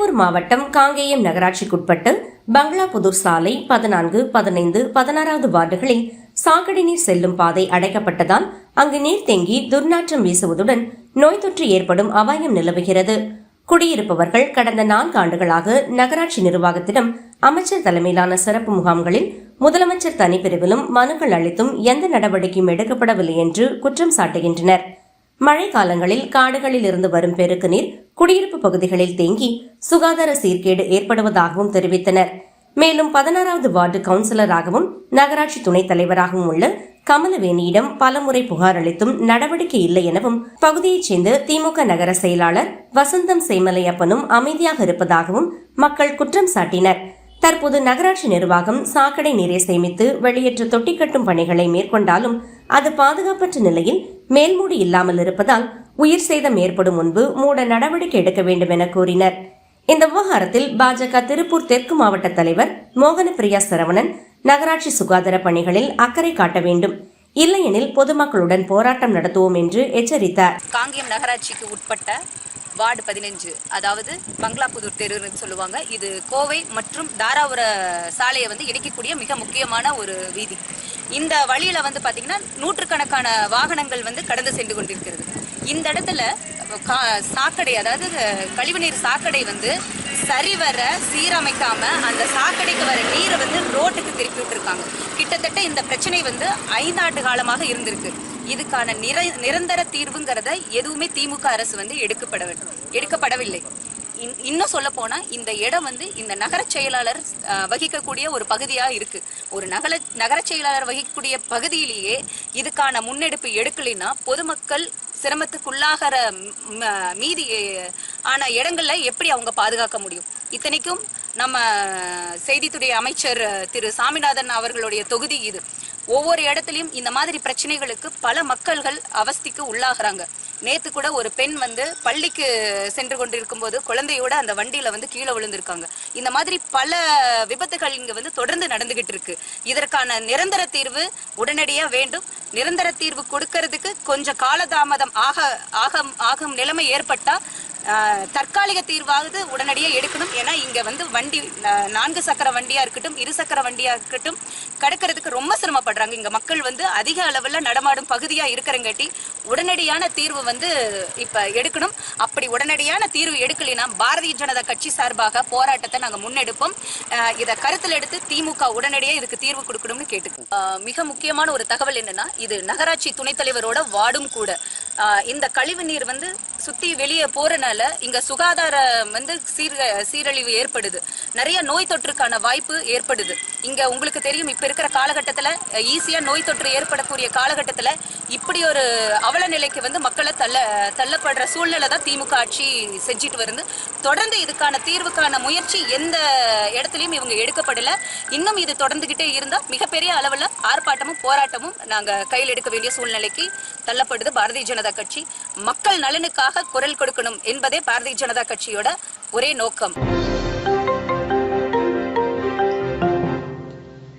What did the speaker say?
திருப்பூர் மாவட்டம் காங்கேயம் நகராட்சிக்குட்பட்டு பங்களாபுதூர் சாலை 14, 15, 16வது வார்டுகளில் சாக்கடை நீர் செல்லும் பாதை அடைக்கப்பட்டதால் அங்கு நீர் தேங்கி துர்நாற்றம் வீசுவதுடன் நோய் தொற்று ஏற்படும் அபாயம் நிலவுகிறது. குடியிருப்பவர்கள் கடந்த 4 ஆண்டுகளாக நகராட்சி நிர்வாகத்திடம் அமைச்சர் தலைமையிலான சிறப்பு முகாம்களில் முதலமைச்சர் தனிப்பிரிவிலும் மனுக்கள் அளித்தும் எந்த நடவடிக்கையும் எடுக்கப்படவில்லை என்று குற்றம் சாட்டுகின்றனர். மழை காலங்களில் காடுகளில் இருந்து வரும் பெருக்கு நீர் குடியிருப்பு பகுதிகளில் தேங்கி சுகாதார சீர்கேடு ஏற்படுவதாகவும் தெரிவித்தனர். மேலும் 16வது வார்டு கவுன்சிலராகவும் நகராட்சி துணைத் தலைவராகவும் உள்ள கமலவேணியிடம் பலமுறை புகார் அளித்தும் நடவடிக்கை இல்லை எனவும் பகுதியைச் சேர்ந்த திமுக நகர செயலாளர் வசந்தம் சேமலையப்பனும் அமைதியாக இருப்பதாகவும் மக்கள் குற்றம் சாட்டினர். தற்போது நகராட்சி நிர்வாகம் சாக்கடை நீரை சேமித்து வெளியேற்ற தொட்டி கட்டும் பணிகளை மேற்கொண்டாலும் அது பாதுகாப்பற்ற நிலையில் மேல்மூடி இல்லாமல் இருப்பதால் உயிர் சேதம் ஏற்படும் முன்பு மூட நடவடிக்கை எடுக்க வேண்டும் என கூறினர். இந்த விவகாரத்தில் பாஜக திருப்பூர் தெற்கு மாவட்ட தலைவர் மோகனப்பிரியா சரவணன் நகராட்சி சுகாதார பணிகளில் அக்கறை காட்ட வேண்டும், இல்லையெனில் பொதுமக்களுடன் போராட்டம் நடத்துவோம் என்று எச்சரித்தார். காங்கேயம் நகராட்சிக்கு உட்பட்ட வார்டு 15, அதாவது பங்களாபுதூர் தெருன்னு சொல்லுவாங்க. இது கோவை மற்றும் தாராபுர சாலையை இணைக்கக்கூடிய மிக முக்கியமான ஒரு வீதி. இந்த வழியில பாத்தீங்கன்னா நூற்றுக்கணக்கான வாகனங்கள் கடந்து சென்று கொண்டிருக்கிறது. இந்த இடத்துல சாக்கடை, அதாவது கழிவுநீர் சாக்கடை சரிவர சீரமைக்காம அந்த சாக்கடைக்கு வர நீரை ரோட்டுக்கு திருப்பி விட்டுருக்காங்க. கிட்டத்தட்ட இந்த பிரச்சனை 5 ஆண்டு காலமாக இருந்திருக்கு. இதுக்கான நிரந்தர தீர்வுங்கிறத எதுவுமே திமுக அரசு எடுக்கப்படவில்லை. இன்னும் சொல்ல போனா இந்த இடம் இந்த நகர செயலாளர் வகிக்கக்கூடிய ஒரு பகுதியா இருக்கு. ஒரு நகர செயலாளர் வகிக்கக்கூடிய பகுதியிலேயே இதுக்கான முன்னெடுப்பு எடுக்கலைன்னா பொதுமக்கள் சிரமத்துக்குள்ளாகிற மீதி ஆன இடங்கள்ல எப்படி அவங்க பாதுகாக்க முடியும்? இத்தனைக்கும் நம்ம செய்தித்துறை அமைச்சர் திரு சாமிநாதன் அவர்களுடைய தொகுதி இது. ஒவ்வொரு இடத்துலயும் இந்த மாதிரி பிரச்சனைகளுக்கு பல மக்கள்கள் அவஸ்திக்கு உள்ளாகிறாங்க. நேத்து கூட ஒரு பெண் பள்ளிக்கு சென்று கொண்டிருக்கும் போது குழந்தையோட அந்த வண்டியில கீழே விழுந்திருக்காங்க. இந்த மாதிரி பல விபத்துகள் இங்க தொடர்ந்து நடந்துகிட்டு இருக்கு. இதற்கான நிரந்தர தீர்வு உடனடியா வேண்டும். நிரந்தர தீர்வு கொடுக்கறதுக்கு கொஞ்சம் காலதாமதம் ஆகும் நிலைமை ஏற்பட்டா தற்காலிக தீர்வாவது உடனடியாக எடுக்கணும். ஏன்னா இங்க வண்டி 4 சக்கர வண்டியா இருக்கட்டும், 2 சக்கர வண்டியா இருக்கட்டும் கடக்கிறதுக்கு ரொம்ப சிரமப்படுறாங்க. இங்க மக்கள் அதிக அளவுல நடமாடும் பகுதியா இருக்கிறங்காட்டி உடனடியான தீர்வு இப்ப எடுக்கணும். அப்படி உடனடியான தீர்வு எடுக்கலைன்னா பாரதிய ஜனதா கட்சி சார்பாக போராட்டத்தை நாங்க முன்னெடுப்போம். இதை கருத்தில் எடுத்து திமுக உடனடியா இதுக்கு தீர்வு கொடுக்கணும்னு கேட்டுக்கோம். மிக முக்கியமான ஒரு தகவல் என்னன்னா, இது நகராட்சி துணைத் தலைவரோட வார்டும் கூட. இந்த கழிவு நீர் சுத்தி வெளியே போறனால இங்க சுகாதாரம் சீரழிவு ஏற்படுது. நிறைய நோய் தொற்றுக்கான வாய்ப்பு ஏற்படுது. இங்க உங்களுக்கு தெரியும், இப்ப இருக்கிற காலகட்டத்துல ஈஸியா நோய் தொற்று ஏற்படக்கூடிய காலகட்டத்துல இப்படி ஒரு அவல நிலைக்கு மக்களை தள்ளப்படுற சூழ்நிலை தான் திமுக ஆட்சி செஞ்சிட்டு வருது. தொடர்ந்து இதுக்கான தீர்வுக்கான முயற்சி எந்த இடத்துலயும் இவங்க எடுக்கப்படல. இன்னும் இது தொடர்ந்துகிட்டே இருந்தா மிகப்பெரிய அளவுல ஆர்ப்பாட்டமும் போராட்டமும் நாங்க கையில் எடுக்க வேண்டிய சூழ்நிலைக்கு தள்ளப்படுது. பாரதிய ஜனதா கட்சி மக்கள் நலனுக்காக குரல் கொடுக்கணும் என்பதே பாரதிய ஜனதா கட்சியோட ஒரே நோக்கம்.